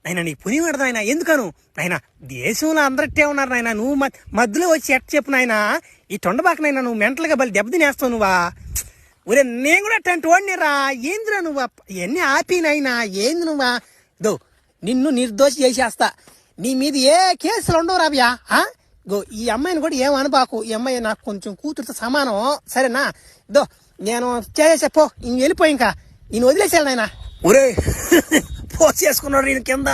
నాయన నీ పుని పెడతా ఆయన ఎందుకను నాయన దేశంలో అందరట్టే ఉన్నారు నాయన నువ్వు మధ్యలో వచ్చి ఎట్ చెప్పు నాయన ఈ తొండబాకనైనా నువ్వు మెంటల్గా బలి దెబ్బతినేస్తావు నువ్వా ఒరే నేను కూడా అట్లాంటి వాడినిరా ఏందిరా నువ్వు ఇవన్నీ ఆపినైనా ఏంది నువ్వా దో నిన్ను నిర్దోషి చేసేస్తా నీ మీద ఏ కేసులు ఉండవు రావ్యా గో ఈ అమ్మాయిని కూడా ఏమనబాకు ఈ అమ్మాయి నాకు కొంచెం కూతురుతో సమానం సరేనా దో నేను చేసేపో ఇంక వెళ్ళిపోయి ఇంకా ఈయన వదిలేసాను నాయన ఒరే పోస్ట్ చేసుకున్నాడు ఈయన కింద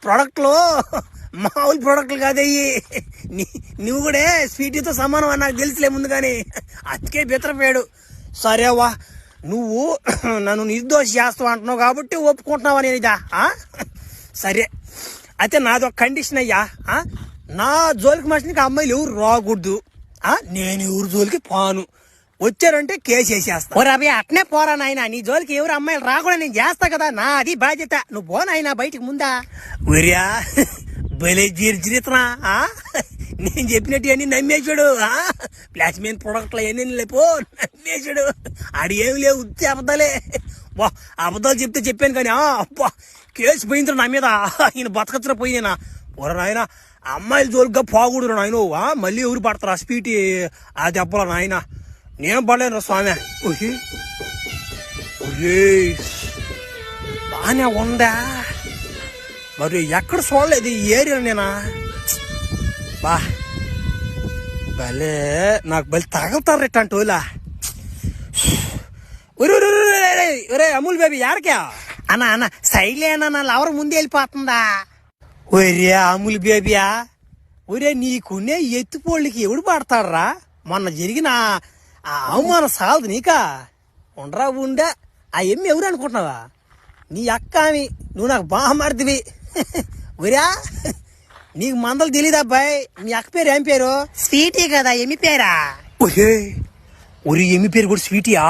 ప్రోడక్ట్లు మామూలు ప్రోడక్ట్లు కాదయ్యి నువ్వు కూడా స్వీటీతో సమానం అని నాకు తెలుసులే ముందు కానీ అతికే బెతరపోయాడు సరేవా నువ్వు నన్ను నిర్దోషి చేస్తావు అంటున్నావు కాబట్టి ఒప్పుకుంటున్నావా నేను ఇదా సరే అయితే నాదొక కండిషన్ అయ్యా నా జోలికి మనిషికి అమ్మాయిలు ఎవరు రాకూడదు నేను ఎవరు జోలికి పోను వచ్చారంటే కేసు వేసేస్తా ఓ రవి అట్నే పోరా నాయన నీ జోలికి ఎవరు అమ్మాయిలు రాకుండా నేను చేస్తా కదా నా అది బాధ్యత నువ్వు పోనాయన బయటికి ముందా ఒరియా భలే జీరితనా నేను చెప్పినట్టు అన్ని నమ్మేశాడు ప్లాస్మిన్ ప్రొడక్ట్లు అవన్నీ లేపో నమ్మేశాడు ఆడు ఏమి లేవు ఉత్తి అబద్ధాలే వా అబద్ధాలు చెప్తే చెప్పాను కానీ అబ్బా కేసు పోయింది నా మీద ఈయన బతకచ్చిన పోయినా ఒర నాయన అమ్మాయిల జోలిగా పోకూడదు నాయన మళ్ళీ ఎవరు పడతారు ఆ స్పీటి ఆ దెబ్బలో నాయన నేను పడలేను స్వామి బానే ఉందా మరి ఎక్కడ చూడలేదు ఈ ఏరియా నేనా బా భలే నాకు బలి తగలుతారు ఇట్లాంటి వాళ్ళ ఒరే అమూల్ బేబీ యారకా అన్న సైడ్లేనా నా లవర్ ముందే వెళ్ళిపోతుందా ఒరే అమూల్ బేబీయా ఒరే నీకునే ఎత్తుపోళ్ళకి ఎవడు పడతాడరా మొన్న జరిగిన ఆ అవమానం సాలదు నీకా ఉండరా ఉండే ఆ ఎమ్మి ఎవరు అనుకుంటున్నావా నీ అక్క అని నువ్వు నాకు బాహమార్దివి ఒరా నీకు మందలు తెలీదు అబ్బాయి మీ అక్క పేరు ఏం పేరు స్వీటీ కదా ఎమ్మి పేరా ఒరే ఎమ్మి పేరు కూడా స్వీటీయా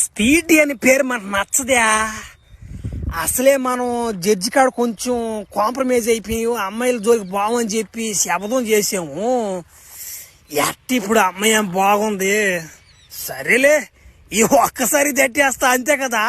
స్వీటీ అని పేరు మనకు నచ్చదా అసలే మనం జడ్జి కాడ కొంచెం కాంప్రమైజ్ అయిపోయి అమ్మాయిల జోలికి బాగని చెప్పి శపథం చేసాము ఎట్టి ఇప్పుడు అమ్మాయి ఏం బాగుంది సరేలే ఈ ఒక్కసారి దట్టేస్తా అంతే కదా